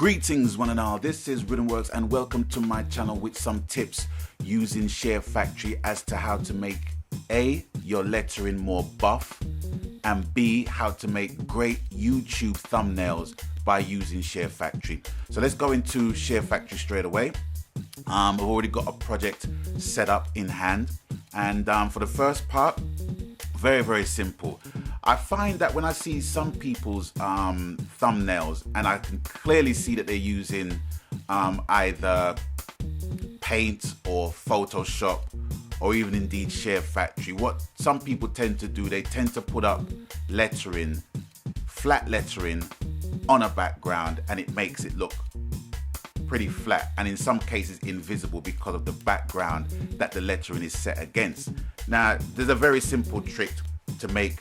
Greetings one and all, this is Rhythmworks and welcome to my channel with some tips using SHAREfactory as to how to make A, your lettering more buff, and B, how to make great YouTube thumbnails by using SHAREfactory. So let's go into SHAREfactory straight away. I've already got a project set up in hand, and for the first part, very simple. I find that when I see some people's thumbnails and I can clearly see that they're using either Paint or Photoshop or even indeed SHAREfactory, what some people tend to do, they tend to put up lettering, flat lettering on a background, and it makes it look pretty flat and in some cases invisible because of the background that the lettering is set against. Now there's a very simple trick to make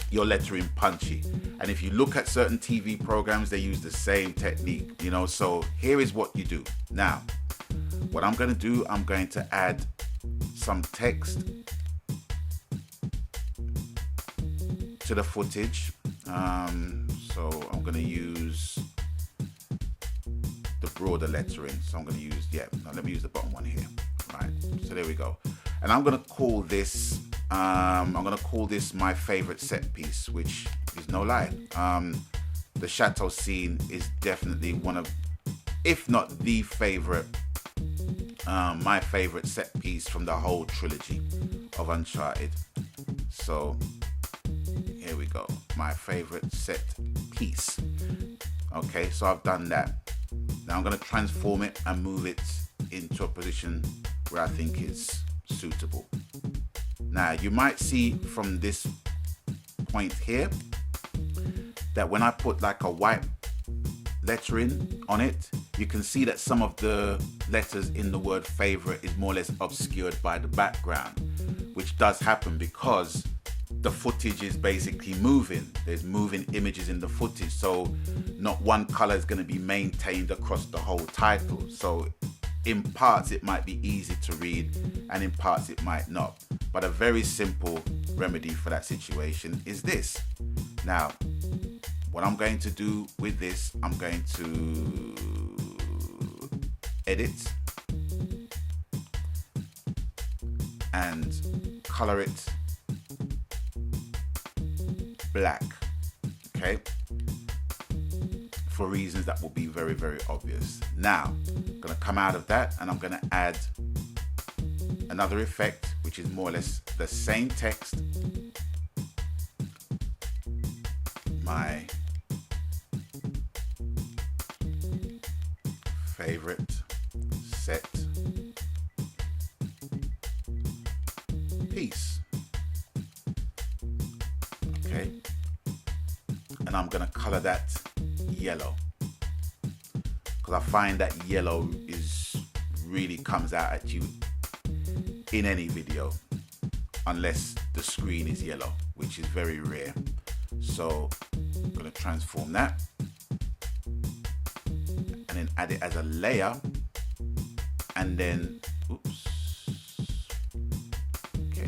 your lettering punchy, and if you look at certain TV programs, they use the same technique, you know. So here is what you do. Now what I'm going to do, I'm going to add some text to the footage. So I'm going to use the broader lettering, so I'm going to use, let me use the bottom one here. Right, so there we go, and I'm going to call this my favorite set piece, which is no lie. The chateau scene is definitely one of, if not the favorite, my favorite set piece from the whole trilogy of Uncharted. So here we go, my favorite set piece. Okay, so I've done that. Now I'm going to transform it and move it into a position where I think is suitable. Now you might see from this point here that when I put like a white lettering on it, you can see that some of the letters in the word favorite is more or less obscured by the background, which does happen because the footage is basically moving. There's moving images in the footage, so not one color is going to be maintained across the whole title. So in parts it might be easy to read and in parts it might not. But a very simple remedy for that situation is this. Now what I'm going to do with this, I'm going to edit and color it black, okay, for reasons that will be very obvious. Now I'm going to come out of that and I'm going to add another effect, which is more or less the same text, my favorite set piece. Okay, and I'm gonna color that yellow because I find that yellow really comes out at you in any video unless the screen is yellow, which is very rare. So I'm gonna transform that and then add it as a layer, and then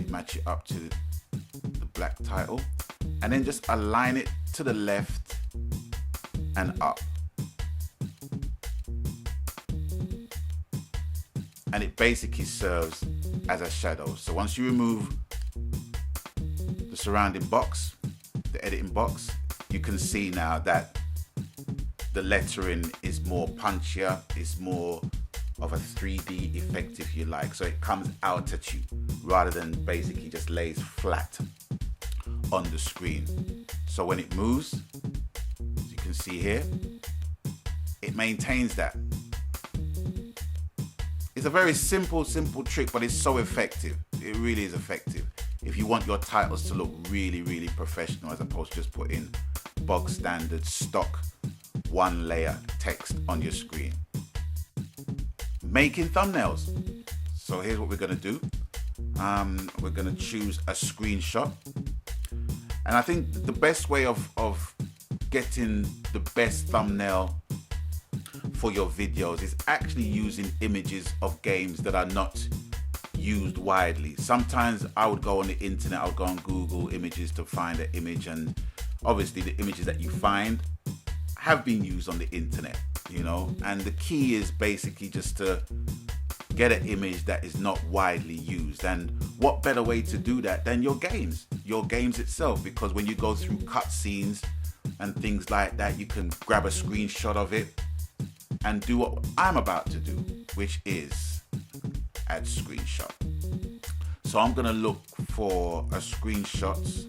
match it up to the black title, and then just align it to the left and up, and it basically serves as a shadow. So once you remove the surrounding box, the editing box, you can see now that the lettering is more punchier, it's more of a 3D effect if you like, so it comes out at you rather than basically just lays flat on the screen. So when it moves, as you can see here, it maintains that. It's a very simple trick, but it's so effective. It really is effective if you want your titles to look really professional, as opposed to just putting bog standard stock one layer text on your screen. Making thumbnails. So here's what we're going to do. We're going to choose a screenshot, and I think the best way of getting the best thumbnail for your videos is actually using images of games that are not used widely. Sometimes I would go on the internet, I would go on Google Images to find an image, and obviously the images that you find have been used on the internet. you know, and the key is basically just to get an image that is not widely used. And what better way to do that than your games itself, because when you go through cutscenes and things like that, you can grab a screenshot of it and do what I'm about to do, which is add screenshot. So I'm gonna look for a screenshot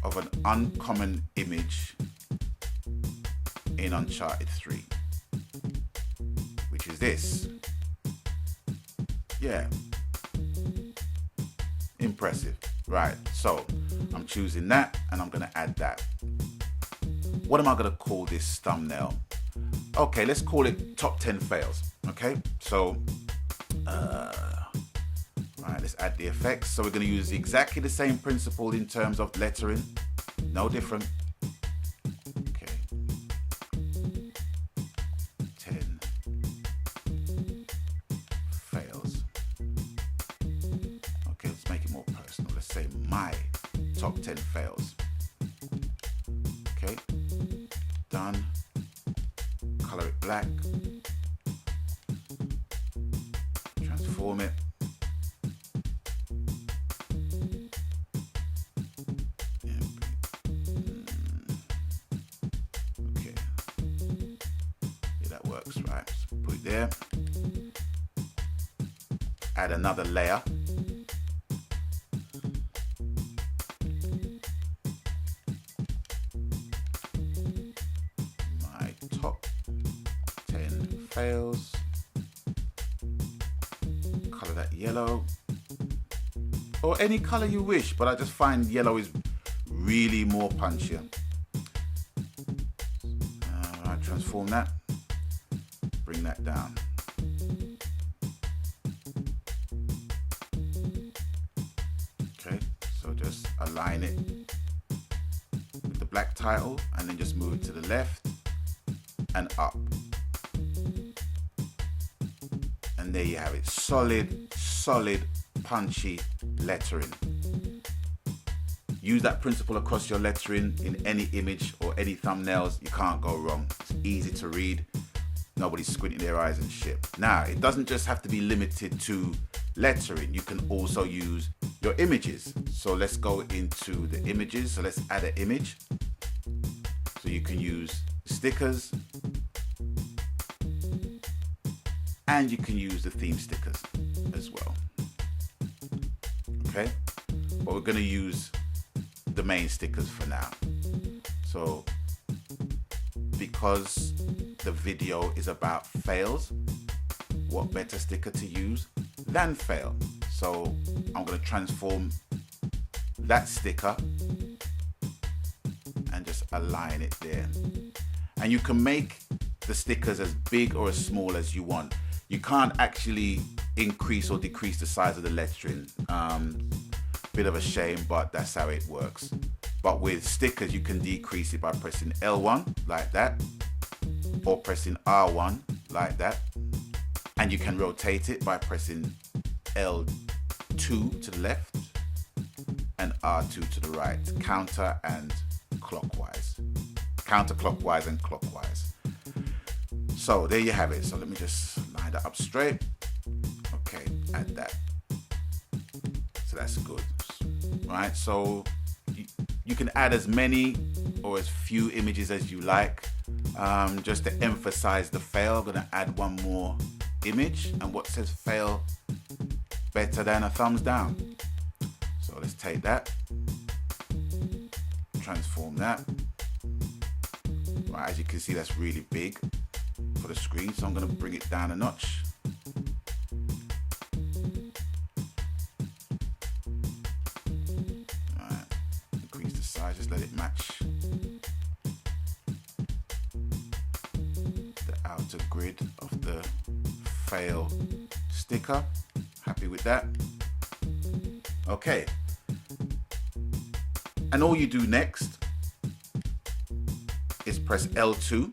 of an uncommon image in Uncharted 3, which is this. Yeah, impressive. Right, so I'm choosing that and I'm gonna add that. What am I gonna call this thumbnail? Okay, let's call it top 10 fails. Okay, so right, let's add the effects. So we're gonna use exactly the same principle in terms of lettering, no different. Okay, 10 fails. Okay, let's make it more personal. Let's say my top 10 fails. Okay, done. Color it black. Transform it. Okay. Yeah, that works, right? So put it there. Add another layer. My top 10 fails. Color that yellow, or any color you wish, but I just find yellow is really more punchier. I transform that, bring that down. Okay, so just align it with the black title and then just move it to the left and up. And there you have it. Solid, punchy lettering. Use that principle across your lettering in any image or any thumbnails. You can't go wrong. It's easy to read. Nobody's squinting their eyes and shit. Now, it doesn't just have to be limited to lettering. You can also use your images. So let's go into the images. So let's add an image. So you can use stickers, and you can use the theme stickers as well. Okay, but we're going to use the main stickers for now. So because the video is about fails, what better sticker to use than fail? So I'm going to transform that sticker and just align it there. And you can make the stickers as big or as small as you want. You can't actually increase or decrease the size of the lettering. Bit of a shame, but that's how it works. But with stickers, you can decrease it by pressing L1 like that, or pressing R1 like that. And you can rotate it by pressing L2 to the left and R2 to the right, counter and clockwise. Counterclockwise and clockwise. So there you have it. So let me just line that up straight. Okay, add that. So that's good. Right, so you can add as many or as few images as you like. Just to emphasize the fail, I'm gonna add one more image, and what says fail better than a thumbs down. So let's take that, transform that. Right, as you can see, that's really big for the screen, so I'm gonna bring it down a notch. Just let it match the outer grid of the fail sticker. Happy with that? Okay. And all you do next is press L2,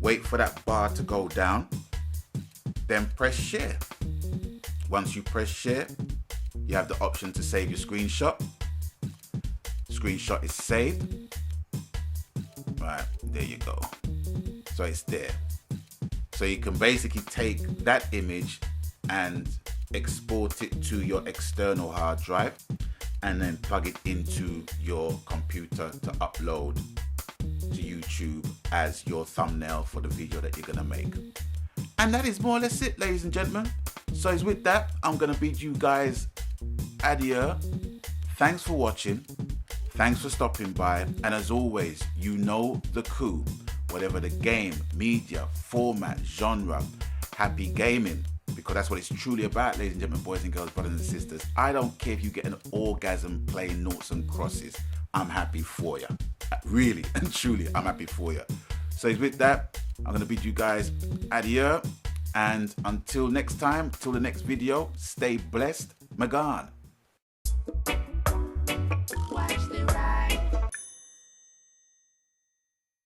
wait for that bar to go down, then press share. Once you press share, you have the option to save your screenshot. Screenshot is saved. Right, there you go. So it's there. So you can basically take that image and export it to your external hard drive and then plug it into your computer to upload to YouTube as your thumbnail for the video that you're gonna make. And that is more or less it, ladies and gentlemen. So it's with that, I'm gonna bid you guys adieu. Thanks for watching. Thanks for stopping by. And as always, you know the coup. Whatever the game, media, format, genre, happy gaming, because that's what it's truly about, ladies and gentlemen, boys and girls, brothers and sisters. I don't care if you get an orgasm playing noughts and crosses. I'm happy for you. Really and truly, I'm happy for you. So with that, I'm going to bid you guys adieu. And until next time, till the next video, stay blessed. Magan.